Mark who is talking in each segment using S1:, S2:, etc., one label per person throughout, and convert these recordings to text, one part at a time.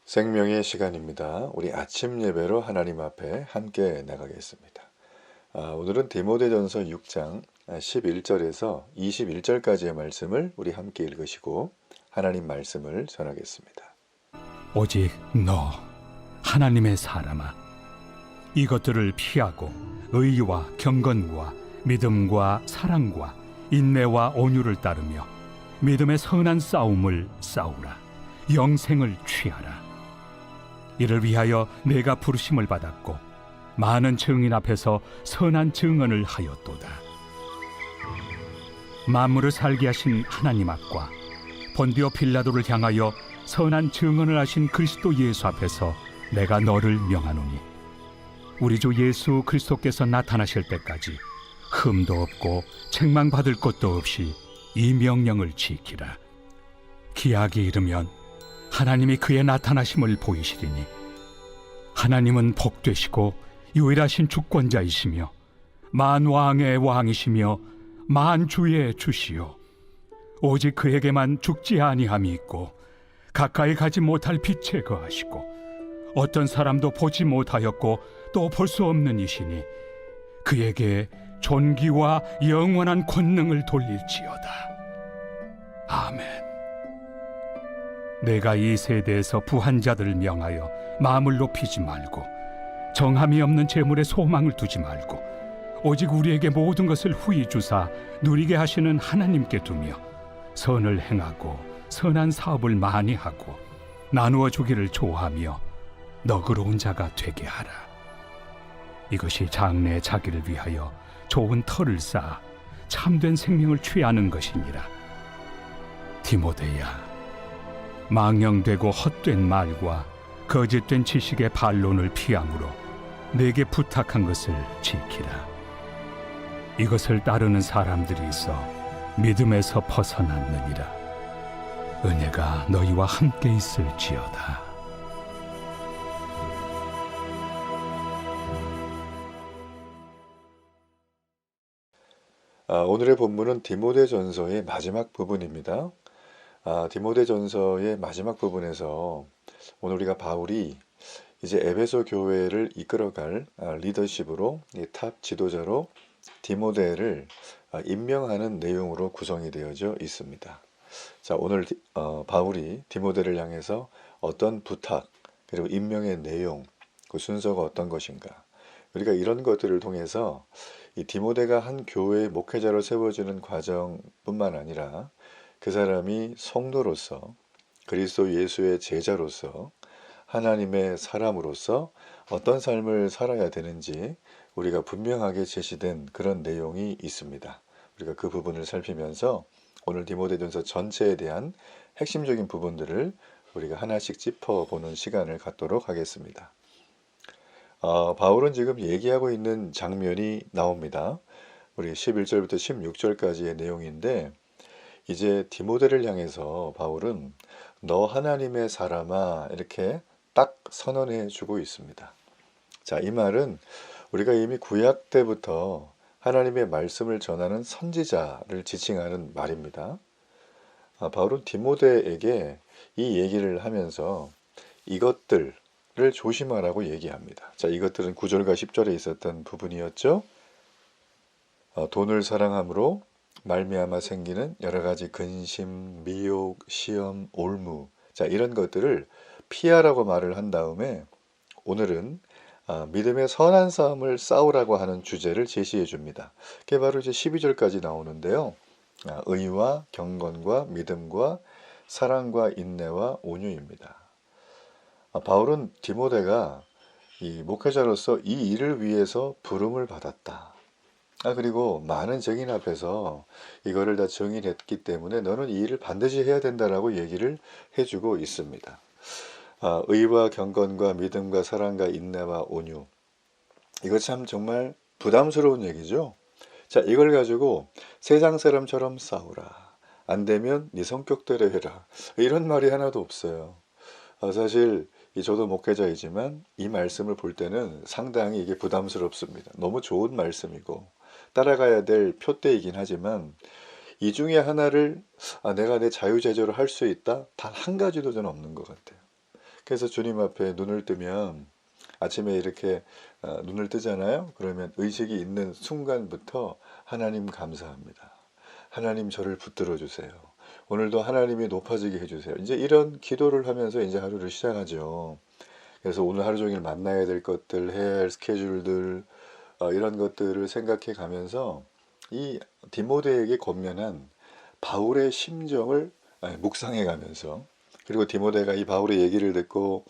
S1: 생명의 시간입니다. 우리 아침 예배로 하나님 앞에 함께 나가겠습니다. 오늘은 디모데전서 6장 11절에서 21절까지의 말씀을 우리 함께 읽으시고 하나님 말씀을 전하겠습니다.
S2: 오직 너 하나님의 사람아, 이것들을 피하고 의와 경건과 믿음과 사랑과 인내와 온유를 따르며 믿음의 선한 싸움을 싸우라. 영생을 취하라. 이를 위하여 내가 부르심을 받았고 많은 증인 앞에서 선한 증언을 하였도다. 만물을 살게 하신 하나님 앞과 본디오 빌라도를 향하여 선한 증언을 하신 그리스도 예수 앞에서 내가 너를 명하노니, 우리 주 예수 그리스도께서 나타나실 때까지 흠도 없고 책망받을 것도 없이 이 명령을 지키라. 기약이 이르면 하나님이 그의 나타나심을 보이시리니, 하나님은 복되시고 유일하신 주권자이시며 만왕의 왕이시며 만주의 주시요 오직 그에게만 죽지 아니함이 있고 가까이 가지 못할 빛에 거하시고 어떤 사람도 보지 못하였고 또 볼 수 없는 이시니 그에게 존귀와 영원한 권능을 돌릴지어다. 아멘. 내가 이 세대에서 부한 자들을 명하여 마음을 높이지 말고 정함이 없는 재물에 소망을 두지 말고 오직 우리에게 모든 것을 후히 주사 누리게 하시는 하나님께 두며 선을 행하고 선한 사업을 많이 하고 나누어 주기를 좋아하며 너그러운 자가 되게 하라. 이것이 장래의 자기를 위하여 좋은 터를 쌓아 참된 생명을 취하는 것이니라. 디모데야, 망령되고 헛된 말과 거짓된 지식의 반론을 피함으로 내게 부탁한 것을 지키라. 이것을 따르는 사람들이 있어 믿음에서 벗어났느니라. 은혜가 너희와 함께 있을지어다.
S1: 오늘의 본문은 디모데전서의 마지막 부분입니다. 디모데전서의 마지막 부분에서 오늘 우리가 바울이 이제 에베소 교회를 이끌어갈 리더십으로 탑 지도자로 디모데를 임명하는 내용으로 구성이 되어져 있습니다. 자, 오늘 바울이 디모데를 향해서 어떤 부탁 그리고 임명의 내용, 그 순서가 어떤 것인가, 우리가 이런 것들을 통해서 이 디모데가 한 교회의 목회자로 세워지는 과정뿐만 아니라 그 사람이 성도로서 그리스도 예수의 제자로서 하나님의 사람으로서 어떤 삶을 살아야 되는지 우리가 분명하게 제시된 그런 내용이 있습니다. 우리가 그 부분을 살피면서 오늘 디모데전서 전체에 대한 핵심적인 부분들을 우리가 하나씩 짚어보는 시간을 갖도록 하겠습니다. 바울은 지금 얘기하고 있는 장면이 나옵니다. 우리 11절부터 16절까지의 내용인데, 이제 디모데를 향해서 바울은 너 하나님의 사람아 이렇게 딱 선언해 주고 있습니다. 자, 이 말은 우리가 이미 구약 때부터 하나님의 말씀을 전하는 선지자를 지칭하는 말입니다. 바울은 디모데에게 이 얘기를 하면서 이것들을 조심하라고 얘기합니다. 자, 이것들은 9절과 10절에 있었던 부분이었죠. 돈을 사랑함으로 말미암아 생기는 여러 가지 근심, 미혹, 시험, 올무, 자, 이런 것들을 피하라고 말을 한 다음에 오늘은 믿음의 선한 싸움을 싸우라고 하는 주제를 제시해 줍니다. 그게 바로 이제 12절까지 나오는데요. 의와 경건과 믿음과 사랑과 인내와 온유입니다. 바울은 디모데가 이 목회자로서 이 일을 위해서 부름을 받았다. 그리고 많은 증인 앞에서 이거를 다 증인했기 때문에 너는 이 일을 반드시 해야 된다라고 얘기를 해주고 있습니다. 의와 경건과 믿음과 사랑과 인내와 온유, 이거 참 정말 부담스러운 얘기죠. 자, 이걸 가지고 세상 사람처럼 싸우라, 안 되면 네 성격대로 해라, 이런 말이 하나도 없어요. 사실 저도 목회자이지만 이 말씀을 볼 때는 상당히 이게 부담스럽습니다. 너무 좋은 말씀이고 따라가야 될 표대이긴 하지만 이 중에 하나를 내가 내 자유제재로 할 수 있다? 단 한 가지도 저는 없는 것 같아요. 그래서 주님 앞에 눈을 뜨면 아침에 이렇게 눈을 뜨잖아요. 그러면 의식이 있는 순간부터 하나님 감사합니다. 하나님 저를 붙들어 주세요. 오늘도 하나님이 높아지게 해주세요. 이제 이런 기도를 하면서 이제 하루를 시작하죠. 그래서 오늘 하루 종일 만나야 될 것들, 해야 할 스케줄들, 이런 것들을 생각해 가면서 이 디모데에게 권면한 바울의 심정을 묵상해 가면서, 그리고 디모데가 이 바울의 얘기를 듣고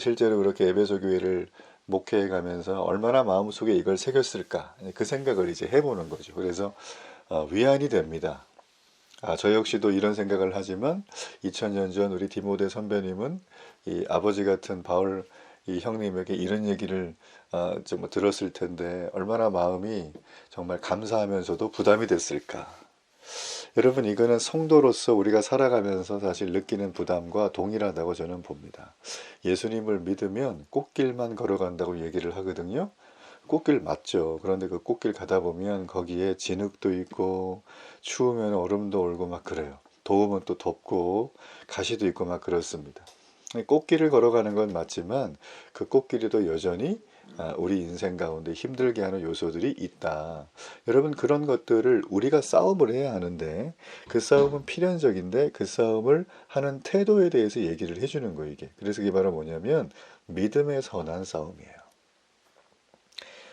S1: 실제로 그렇게 에베소 교회를 목회해 가면서 얼마나 마음속에 이걸 새겼을까, 그 생각을 이제 해보는 거죠. 그래서 위안이 됩니다. 저 역시도 이런 생각을 하지만 2000년 전 우리 디모데 선배님은 이 아버지 같은 바울 이 형님에게 이런 얘기를 좀 들었을 텐데 얼마나 마음이 정말 감사하면서도 부담이 됐을까. 여러분, 이거는 성도로서 우리가 살아가면서 사실 느끼는 부담과 동일하다고 저는 봅니다. 예수님을 믿으면 꽃길만 걸어간다고 얘기를 하거든요. 꽃길 맞죠. 그런데 그 꽃길 가다 보면 거기에 진흙도 있고 추우면 얼음도 얼고 막 그래요. 더우면 또 덥고 가시도 있고 막 그렇습니다. 꽃길을 걸어가는 건 맞지만 그 꽃길에도 여전히 우리 인생 가운데 힘들게 하는 요소들이 있다. 여러분, 그런 것들을 우리가 싸움을 해야 하는데 그 싸움은 필연적인데 그 싸움을 하는 태도에 대해서 얘기를 해주는 거예요, 이게. 그래서 이게 바로 뭐냐면 믿음의 선한 싸움이에요.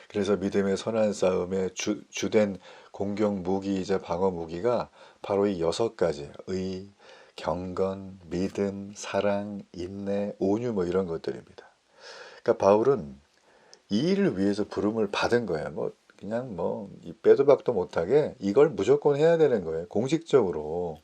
S1: 그래서 믿음의 선한 싸움의 주된 공격 무기이자 방어 무기가 바로 이 6가지, 의, 경건, 믿음, 사랑, 인내, 온유, 뭐 이런 것들입니다. 그러니까 바울은 이 일을 위해서 부름을 받은 거예요. 뭐 그냥 뭐 빼도 박도 못하게 이걸 무조건 해야 되는 거예요, 공식적으로.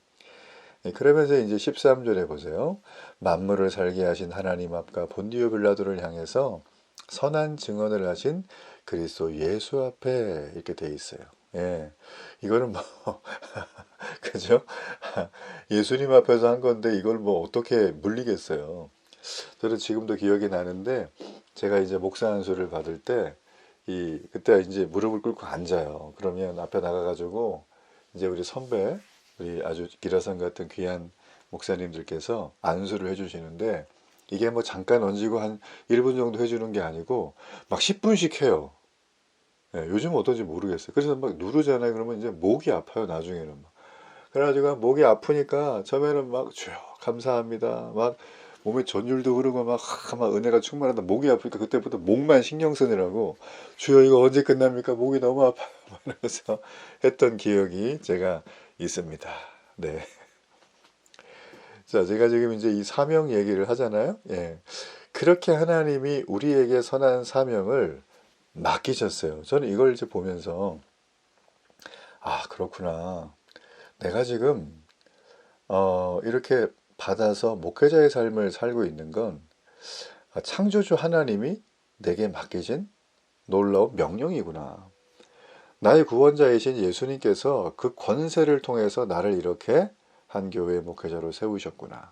S1: 그러면서 이제 13절에 보세요. 만물을 살게 하신 하나님 앞과 본디오 빌라도를 향해서 선한 증언을 하신 그리스도 예수 앞에 이렇게 돼 있어요. 예, 이거는 뭐 그죠? 예수님 앞에서 한 건데 이걸 뭐 어떻게 물리겠어요? 저는 지금도 기억이 나는데 제가 이제 목사 안수를 받을 때 그때 이제 무릎을 꿇고 앉아요. 그러면 앞에 나가가지고 이제 우리 선배, 우리 아주 기라성 같은 귀한 목사님들께서 안수를 해주시는데 이게 뭐 잠깐 얹고 한 1분 정도 해주는 게 아니고 막 10분씩 해요. 예, 요즘 어떤지 모르겠어요. 그래서 막 누르잖아요. 그러면 이제 목이 아파요, 나중에는. 막. 그래가지고 목이 아프니까 처음에는 막 주여 감사합니다. 막 몸에 전율도 흐르고 막 은혜가 충만하다. 목이 아프니까 그때부터 목만 신경 쓰느라고 주여 이거 언제 끝납니까? 목이 너무 아파요. 그래서 했던 기억이 제가 있습니다. 네. 자, 제가 지금 이제 이 사명 얘기를 하잖아요. 예. 그렇게 하나님이 우리에게 선한 사명을 맡기셨어요. 저는 이걸 이제 보면서 그렇구나. 내가 지금 이렇게 받아서 목회자의 삶을 살고 있는 건 창조주 하나님이 내게 맡기신 놀라운 명령이구나. 나의 구원자이신 예수님께서 그 권세를 통해서 나를 이렇게 한 교회의 목회자로 세우셨구나.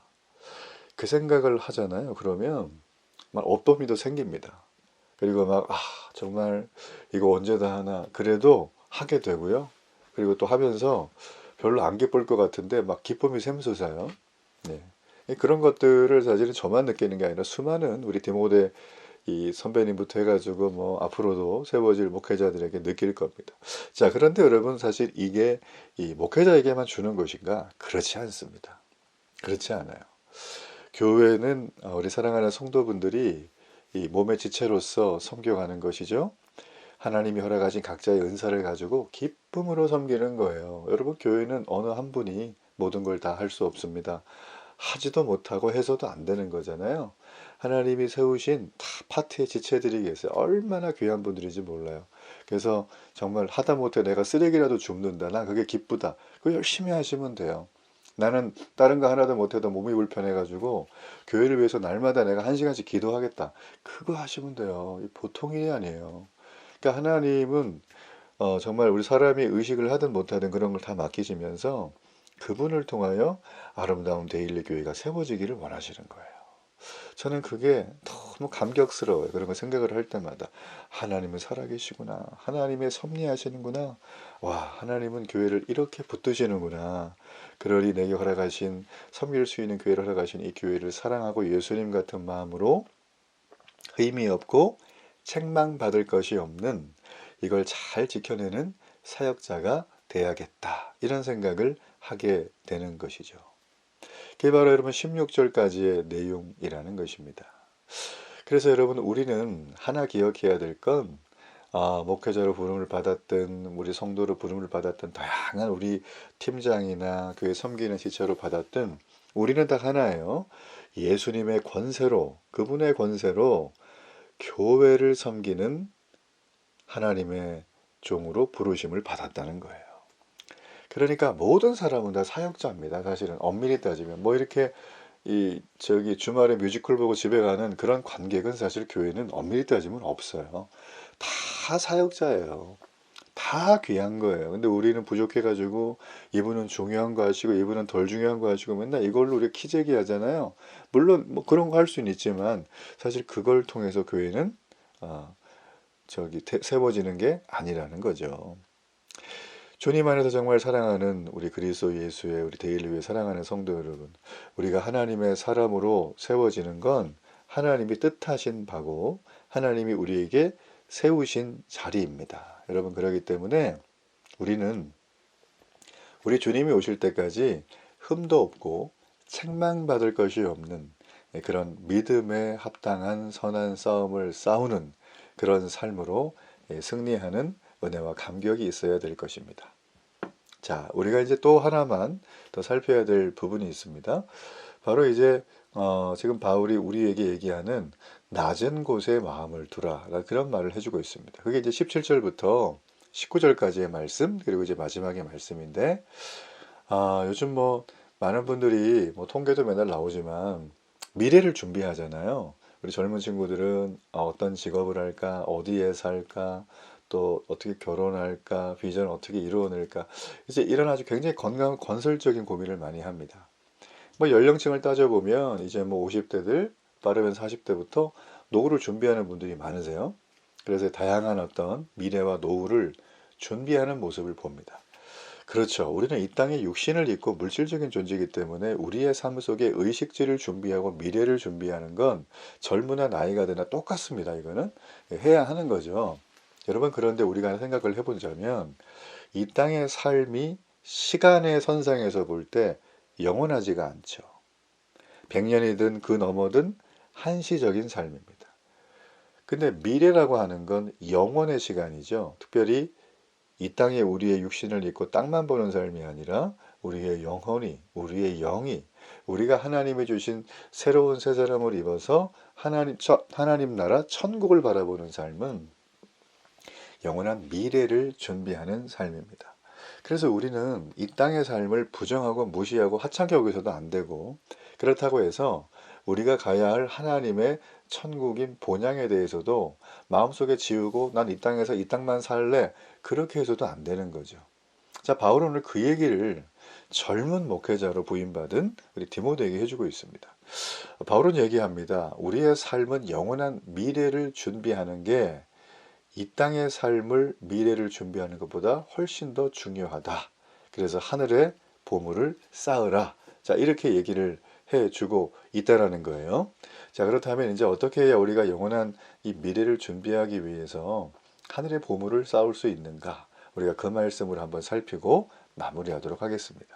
S1: 그 생각을 하잖아요. 그러면 막 업도미도 생깁니다. 그리고 막 정말 이거 언제 다 하나, 그래도 하게 되고요. 그리고 또 하면서 별로 안 기쁠 것 같은데 막 기쁨이 샘솟아요. 네. 그런 것들을 사실은 저만 느끼는 게 아니라 수많은 우리 디모데 이 선배님부터 해가지고 뭐 앞으로도 세워질 목회자들에게 느낄 겁니다. 자, 그런데 여러분, 사실 이게 이 목회자에게만 주는 것인가? 그렇지 않습니다. 그렇지 않아요. 교회는 우리 사랑하는 성도분들이 이 몸의 지체로서 섬겨가는 것이죠. 하나님이 허락하신 각자의 은사를 가지고 기쁨으로 섬기는 거예요. 여러분, 교회는 어느 한 분이 모든 걸 다 할 수 없습니다. 하지도 못하고 해서도 안 되는 거잖아요. 하나님이 세우신 다 파트의 지체들이 계세요. 얼마나 귀한 분들인지 몰라요. 그래서 정말 하다못해 내가 쓰레기라도 줍는다, 나 그게 기쁘다, 그거 열심히 하시면 돼요. 나는 다른 거 하나도 못해도 몸이 불편해가지고 교회를 위해서 날마다 내가 1시간씩 기도하겠다, 그거 하시면 돼요. 보통 일이 아니에요. 그러니까 하나님은 정말 우리 사람이 의식을 하든 못하든 그런 걸 다 맡기시면서 그분을 통하여 아름다운 데일리 교회가 세워지기를 원하시는 거예요. 저는 그게 너무 감격스러워요. 그런 거 생각을 할 때마다 하나님은 살아계시구나. 하나님의 섭리하시는구나. 와, 하나님은 교회를 이렇게 붙드시는구나. 그러니 내게 허락하신 섬길 수 있는 교회를 허락하신 이 교회를 사랑하고 예수님 같은 마음으로 의미 없고 책망받을 것이 없는 이걸 잘 지켜내는 사역자가 돼야겠다. 이런 생각을 하게 되는 것이죠. 그게 바로 여러분 16절까지의 내용이라는 것입니다. 그래서 여러분 우리는 하나 기억해야 될 건 목회자로 부름을 받았든 우리 성도로 부름을 받았든 다양한 우리 팀장이나 교회 섬기는 지체로 받았든 우리는 다 하나예요. 예수님의 권세로 그분의 권세로 교회를 섬기는 하나님의 종으로 부르심을 받았다는 거예요. 그러니까 모든 사람은 다 사역자입니다. 사실은 엄밀히 따지면 뭐 이렇게 주말에 뮤지컬 보고 집에 가는 그런 관객은 사실 교회는 엄밀히 따지면 없어요. 다 사역자예요. 다 귀한 거예요. 근데 우리는 부족해가지고 이분은 중요한 거 하시고 이분은 덜 중요한 거 하시고 맨날 이걸로 우리 키재기 하잖아요. 물론 뭐 그런 거 할 수는 있지만 사실 그걸 통해서 교회는 세워지는 게 아니라는 거죠. 주님 안에서 정말 사랑하는 우리 그리스도 예수의 우리 데일리 위해 사랑하는 성도 여러분, 우리가 하나님의 사람으로 세워지는 건 하나님이 뜻하신 바고 하나님이 우리에게 세우신 자리입니다. 여러분 그렇기 때문에 우리는 우리 주님이 오실 때까지 흠도 없고 책망받을 것이 없는 그런 믿음에 합당한 선한 싸움을 싸우는 그런 삶으로 승리하는 은혜와 감격이 있어야 될 것입니다. 자, 우리가 이제 또 하나만 더 살펴야 될 부분이 있습니다. 바로 이제 지금 바울이 우리에게 얘기하는 낮은 곳에 마음을 두라 그런 말을 해주고 있습니다. 그게 이제 17절부터 19절까지의 말씀 그리고 이제 마지막의 말씀인데 요즘 뭐 많은 분들이 뭐 통계도 맨날 나오지만 미래를 준비하잖아요. 우리 젊은 친구들은 어떤 직업을 할까, 어디에 살까, 또 어떻게 결혼할까, 비전을 어떻게 이루어낼까, 이제 이런 아주 굉장히 건설적인 고민을 많이 합니다. 뭐 연령층을 따져보면 이제 뭐 50대들, 빠르면 40대부터 노후를 준비하는 분들이 많으세요. 그래서 다양한 어떤 미래와 노후를 준비하는 모습을 봅니다. 그렇죠. 우리는 이 땅에 육신을 입고 물질적인 존재이기 때문에 우리의 삶 속에 의식지를 준비하고 미래를 준비하는 건 젊으나 나이가 드나 똑같습니다. 이거는 해야 하는 거죠. 여러분 그런데 우리가 생각을 해보자면 이 땅의 삶이 시간의 선상에서 볼 때 영원하지가 않죠. 100년이든 그 너머든 한시적인 삶입니다. 근데 미래라고 하는 건 영원의 시간이죠. 특별히 이 땅에 우리의 육신을 입고 땅만 보는 삶이 아니라 우리의 영혼이, 우리의 영이, 우리가 하나님이 주신 새로운 새 사람을 입어서 하나님 나라 천국을 바라보는 삶은 영원한 미래를 준비하는 삶입니다. 그래서 우리는 이 땅의 삶을 부정하고 무시하고 하찮게 여기서도 안 되고 그렇다고 해서 우리가 가야 할 하나님의 천국인 본향에 대해서도 마음속에 지우고 난 이 땅에서 이 땅만 살래 그렇게 해서도 안 되는 거죠. 자, 바울은 오늘 그 얘기를 젊은 목회자로 부임받은 우리 디모데에게 해주고 있습니다. 바울은 얘기합니다. 우리의 삶은 영원한 미래를 준비하는 게 이 땅의 삶을 미래를 준비하는 것보다 훨씬 더 중요하다. 그래서 하늘의 보물을 쌓으라. 자, 이렇게 얘기를 해주고 있다라는 거예요. 자, 그렇다면 이제 어떻게 해야 우리가 영원한 이 미래를 준비하기 위해서 하늘의 보물을 쌓을 수 있는가? 우리가 그 말씀을 한번 살피고 마무리하도록 하겠습니다.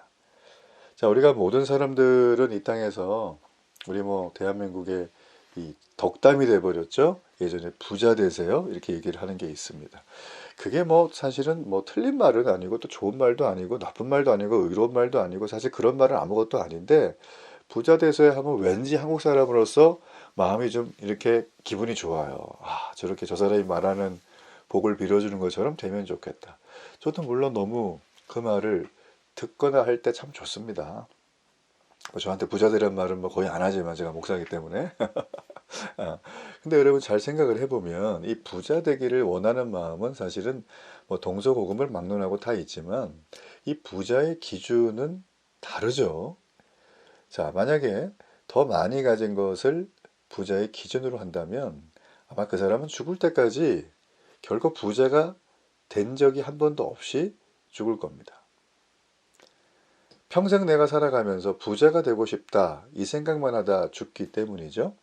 S1: 자, 우리가 모든 사람들은 이 땅에서 우리 뭐 대한민국의 이 덕담이 돼버렸죠. 예전에 부자 되세요 이렇게 얘기를 하는 게 있습니다. 그게 뭐 사실은 뭐 틀린 말은 아니고 또 좋은 말도 아니고 나쁜 말도 아니고 의로운 말도 아니고 사실 그런 말은 아무것도 아닌데 부자 되세요 하면 왠지 한국 사람으로서 마음이 좀 이렇게 기분이 좋아요. 저렇게 저 사람이 말하는 복을 빌어주는 것처럼 되면 좋겠다. 저도 물론 너무 그 말을 듣거나 할 때 참 좋습니다. 저한테 부자 되란 말은 뭐 거의 안 하지만 제가 목사이기 때문에 근데 여러분 잘 생각을 해보면 이 부자 되기를 원하는 마음은 사실은 뭐 동서고금을 막론하고 다 있지만 이 부자의 기준은 다르죠. 자, 만약에 더 많이 가진 것을 부자의 기준으로 한다면 아마 그 사람은 죽을 때까지 결코 부자가 된 적이 한 번도 없이 죽을 겁니다. 평생 내가 살아가면서 부자가 되고 싶다 이 생각만 하다 죽기 때문이죠.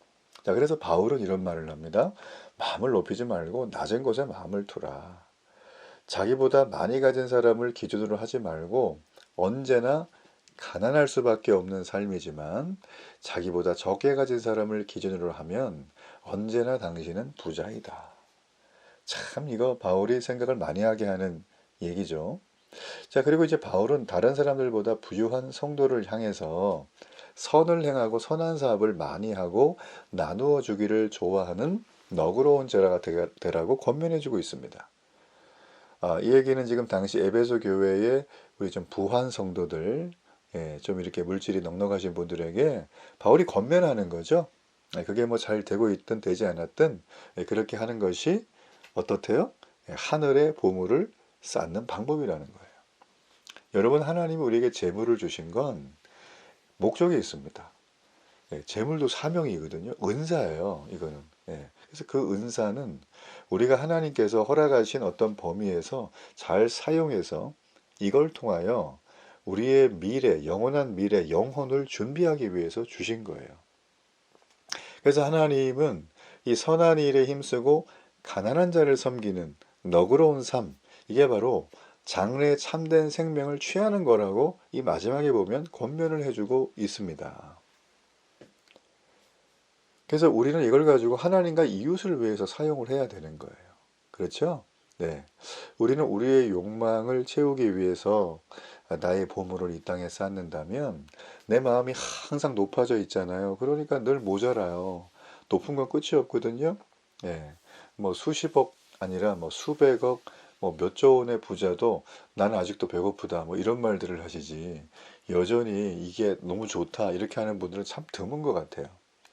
S1: 자, 그래서 바울은 이런 말을 합니다. 마음을 높이지 말고 낮은 곳에 마음을 두라. 자기보다 많이 가진 사람을 기준으로 하지 말고 언제나 가난할 수밖에 없는 삶이지만 자기보다 적게 가진 사람을 기준으로 하면 언제나 당신은 부자이다. 참 이거 바울이 생각을 많이 하게 하는 얘기죠. 자, 그리고 이제 바울은 다른 사람들보다 부유한 성도를 향해서 선을 행하고 선한 사업을 많이 하고 나누어 주기를 좋아하는 너그러운 제자가 되라고 권면해 주고 있습니다. 이 얘기는 지금 당시 에베소 교회의 우리 좀 부한 성도들, 좀 이렇게 물질이 넉넉하신 분들에게 바울이 권면하는 거죠. 그게 뭐 잘 되고 있든 되지 않았든 그렇게 하는 것이 어떻대요? 하늘의 보물을 쌓는 방법이라는 거예요. 여러분, 하나님이 우리에게 재물을 주신 건 목적이 있습니다. 재물도 사명이거든요. 은사예요, 이거는. 그래서 그 은사는 우리가 하나님께서 허락하신 어떤 범위에서 잘 사용해서 이걸 통하여 우리의 미래, 영원한 미래, 영혼을 준비하기 위해서 주신 거예요. 그래서 하나님은 이 선한 일에 힘쓰고 가난한 자를 섬기는 너그러운 삶, 이게 바로 장래 참된 생명을 취하는 거라고 이 마지막에 보면 권면을 해주고 있습니다. 그래서 우리는 이걸 가지고 하나님과 이웃을 위해서 사용을 해야 되는 거예요. 그렇죠? 네. 우리는 우리의 욕망을 채우기 위해서 나의 보물을 이 땅에 쌓는다면 내 마음이 항상 높아져 있잖아요. 그러니까 늘 모자라요. 높은 건 끝이 없거든요. 뭐 수십억 아니라 뭐 수백억, 뭐 몇 조 원의 부자도 나는 아직도 배고프다, 뭐 이런 말들을 하시지. 여전히 이게 너무 좋다 이렇게 하는 분들은 참 드문 것 같아요.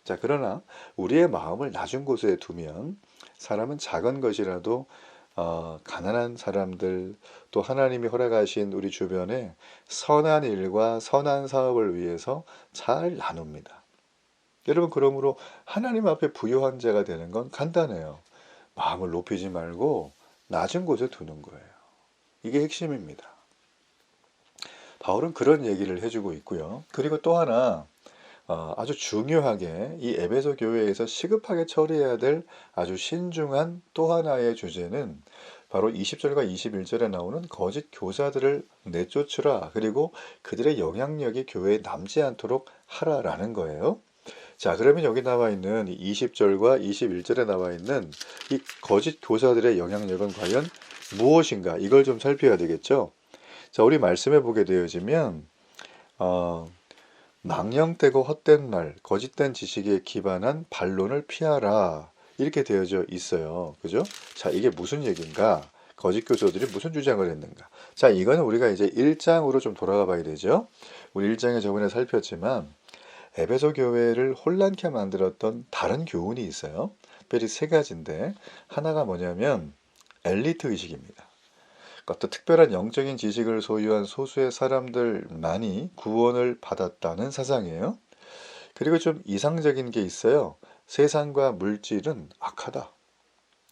S1: 자, 그러나 우리의 마음을 낮은 곳에 두면 사람은 작은 것이라도 가난한 사람들, 또 하나님이 허락하신 우리 주변에 선한 일과 선한 사업을 위해서 잘 나눕니다. 여러분, 그러므로 하나님 앞에 부유한 자가 되는 건 간단해요. 마음을 높이지 말고 낮은 곳에 두는 거예요. 이게 핵심입니다. 바울은 그런 얘기를 해주고 있고요. 그리고 또 하나 아주 중요하게 이 에베소 교회에서 시급하게 처리해야 될 아주 신중한 또 하나의 주제는 바로 20절과 21절에 나오는 거짓 교사들을 내쫓으라, 그리고 그들의 영향력이 교회에 남지 않도록 하라라는 거예요. 자, 그러면 여기 나와 있는 20절과 21절에 나와 있는 이 거짓 교사들의 영향력은 과연 무엇인가, 이걸 좀 살펴야 되겠죠. 자, 우리 말씀해 보게 되어지면 망령되고 헛된 말, 거짓된 지식에 기반한 반론을 피하라, 이렇게 되어져 있어요. 그죠? 자, 이게 무슨 얘기인가? 거짓 교사들이 무슨 주장을 했는가? 자, 이거는 우리가 이제 1장으로 좀 돌아가 봐야 되죠. 우리 1장에 저번에 살폈지만 에베소 교회를 혼란케 만들었던 다른 교훈이 있어요. 특별히 세 가지인데, 하나가 뭐냐면 엘리트 의식입니다. 어떤 특별한 영적인 지식을 소유한 소수의 사람들만이 구원을 받았다는 사상이에요. 그리고 좀 이상적인 게 있어요. 세상과 물질은 악하다.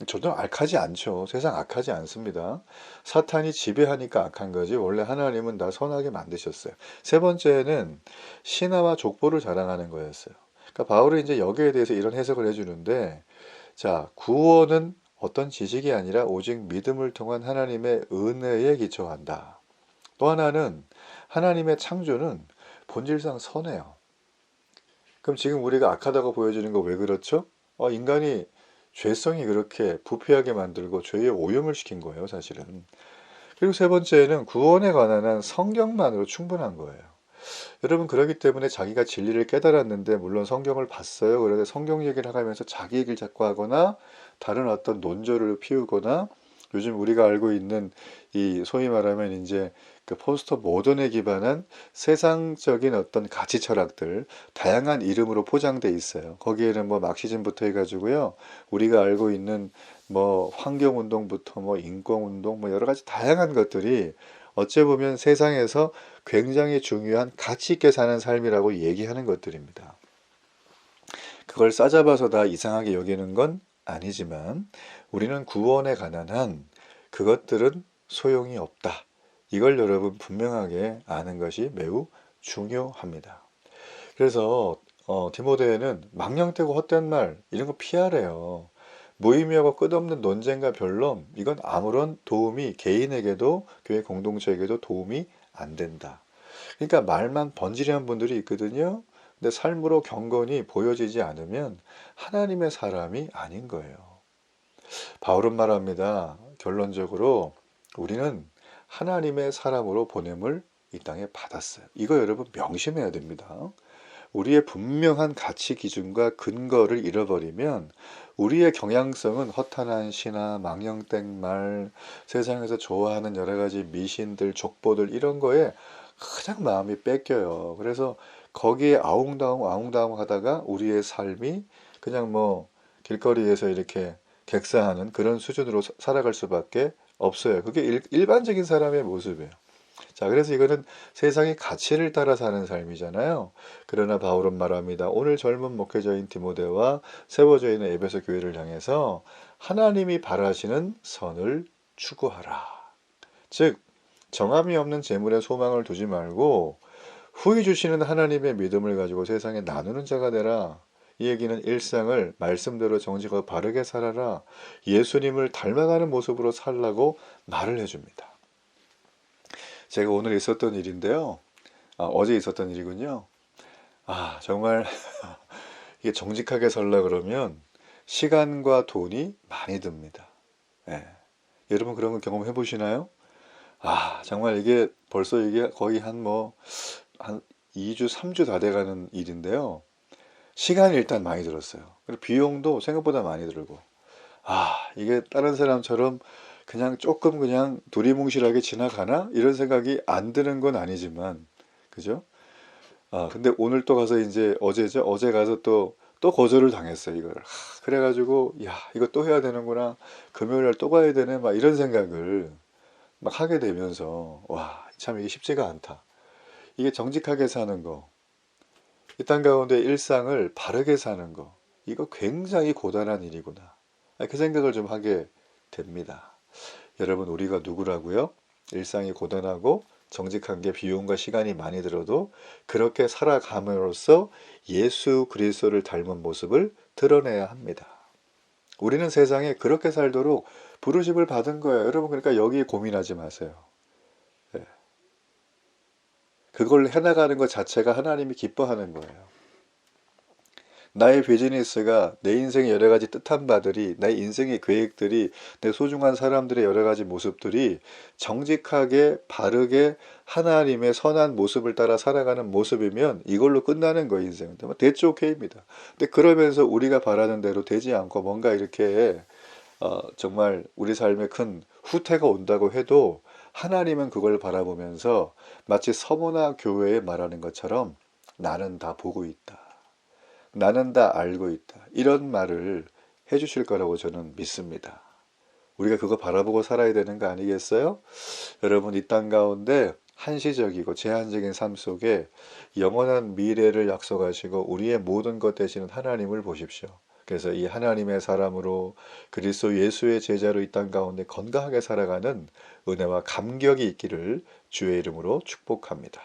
S1: 저도 악하지 않죠. 세상 악하지 않습니다. 사탄이 지배하니까 악한 거지 원래 하나님은 다 선하게 만드셨어요. 세 번째는 신화와 족보를 자랑하는 거였어요. 그러니까 바울이 이제 여기에 대해서 이런 해석을 해주는데, 자, 구원은 어떤 지식이 아니라 오직 믿음을 통한 하나님의 은혜에 기초한다. 또 하나는 하나님의 창조는 본질상 선해요. 그럼 지금 우리가 악하다고 보여지는 거 왜 그렇죠? 인간이 죄성이 그렇게 부패하게 만들고 죄의 오염을 시킨 거예요, 사실은. 그리고 세 번째는 구원에 관한 한 성경만으로 충분한 거예요. 여러분, 그렇기 때문에 자기가 진리를 깨달았는데 물론 성경을 봤어요. 그래서 성경 얘기를 하면서 자기 얘기를 자꾸 하거나 다른 어떤 논조를 피우거나, 요즘 우리가 알고 있는 이 소위 말하면 이제 그 포스트 모던에 기반한 세상적인 어떤 가치 철학들, 다양한 이름으로 포장돼 있어요. 거기에는 뭐 막시즘부터 해가지고요, 우리가 알고 있는 뭐 환경운동부터 뭐 인권운동, 뭐 여러 가지 다양한 것들이 어찌 보면 세상에서 굉장히 중요한 가치 있게 사는 삶이라고 얘기하는 것들입니다. 그걸 싸잡아서 다 이상하게 여기는 건 아니지만 우리는 구원에 관한 한 그것들은 소용이 없다. 이걸 여러분 분명하게 아는 것이 매우 중요합니다. 그래서 디모데는 망령되고 헛된 말 이런 거 피하래요. 무의미하고 끝없는 논쟁과 변론 이건 아무런 도움이 개인에게도 교회 공동체에게도 도움이 안 된다. 그러니까 말만 번지르한 분들이 있거든요. 근데 삶으로 경건이 보여지지 않으면 하나님의 사람이 아닌 거예요. 바울은 말합니다. 결론적으로 우리는 하나님의 사람으로 보냄을 이 땅에 받았어요. 이거 여러분 명심해야 됩니다. 우리의 분명한 가치 기준과 근거를 잃어버리면 우리의 경향성은 허탄한 신화, 망령된 말, 세상에서 좋아하는 여러 가지 미신들, 족보들 이런 거에 그냥 마음이 뺏겨요. 그래서 거기에 아웅다웅 하다가 우리의 삶이 그냥 뭐 길거리에서 이렇게 객사하는 그런 수준으로 살아갈 수밖에 없어요. 그게 일반적인 사람의 모습이에요. 자, 그래서 이거는 세상의 가치를 따라 사는 삶이잖아요. 그러나 바울은 말합니다. 오늘 젊은 목회자인 디모데와 세워져 있는 에베소 교회를 향해서 하나님이 바라시는 선을 추구하라. 즉, 정함이 없는 재물에 소망을 두지 말고 후히 주시는 하나님의 믿음을 가지고 세상에 나누는 자가 되라. 이 얘기는 일상을 말씀대로 정직하고 바르게 살아라. 예수님을 닮아가는 모습으로 살라고 말을 해줍니다. 제가 오늘 있었던 일인데요. 어제 있었던 일이군요. 정말 이게 정직하게 살라 그러면 시간과 돈이 많이 듭니다. 예. 여러분 그런 거 경험해 보시나요? 정말 이게 벌써 이게 거의 한 2주, 3주 다 돼가는 일인데요. 시간이 일단 많이 들었어요. 그리고 비용도 생각보다 많이 들고. 이게 다른 사람처럼 그냥 조금 그냥 두리뭉실하게 지나가나? 이런 생각이 안 드는 건 아니지만, 그죠? 근데 오늘 또 가서 이제 어제죠? 어제 가서 또 거절을 당했어요, 이걸. 그래가지고, 이거 또 해야 되는구나. 금요일날 또 가야 되네. 막 이런 생각을 막 하게 되면서, 참 이게 쉽지가 않다. 이게 정직하게 사는 거, 이 땅 가운데 일상을 바르게 사는 거, 이거 굉장히 고단한 일이구나. 그 생각을 좀 하게 됩니다. 여러분, 우리가 누구라고요? 일상이 고단하고 정직한 게 비용과 시간이 많이 들어도 그렇게 살아감으로써 예수 그리스도를 닮은 모습을 드러내야 합니다. 우리는 세상에 그렇게 살도록 부르심을 받은 거예요. 여러분, 그러니까 여기에 고민하지 마세요. 그걸 해나가는 것 자체가 하나님이 기뻐하는 거예요. 나의 비즈니스가 내 인생의 여러 가지 뜻한 바들이, 내 인생의 계획들이, 내 소중한 사람들의 여러 가지 모습들이 정직하게 바르게 하나님의 선한 모습을 따라 살아가는 모습이면 이걸로 끝나는 거예요, 인생은. 대체 오케이입니다. 근데 그러면서 우리가 바라는 대로 되지 않고 뭔가 이렇게 정말 우리 삶에 큰 후퇴가 온다고 해도 하나님은 그걸 바라보면서 마치 서머나 교회에 말하는 것처럼 나는 다 보고 있다. 나는 다 알고 있다. 이런 말을 해주실 거라고 저는 믿습니다. 우리가 그거 바라보고 살아야 되는 거 아니겠어요? 여러분, 이 땅 가운데 한시적이고 제한적인 삶 속에 영원한 미래를 약속하시고 우리의 모든 것 되시는 하나님을 보십시오. 그래서 이 하나님의 사람으로 그리스도 예수의 제자로 이 땅 가운데 건강하게 살아가는 은혜와 감격이 있기를 주의 이름으로 축복합니다.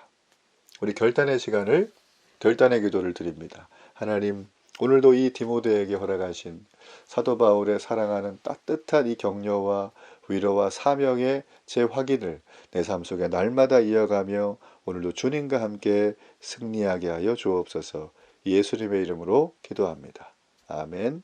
S1: 우리 결단의 시간을, 결단의 기도를 드립니다. 하나님, 오늘도 이 디모데에게 허락하신 사도 바울의 사랑하는 따뜻한 이 격려와 위로와 사명의 재확인을 내 삶 속에 날마다 이어가며 오늘도 주님과 함께 승리하게 하여 주옵소서. 예수님의 이름으로 기도합니다. 아멘.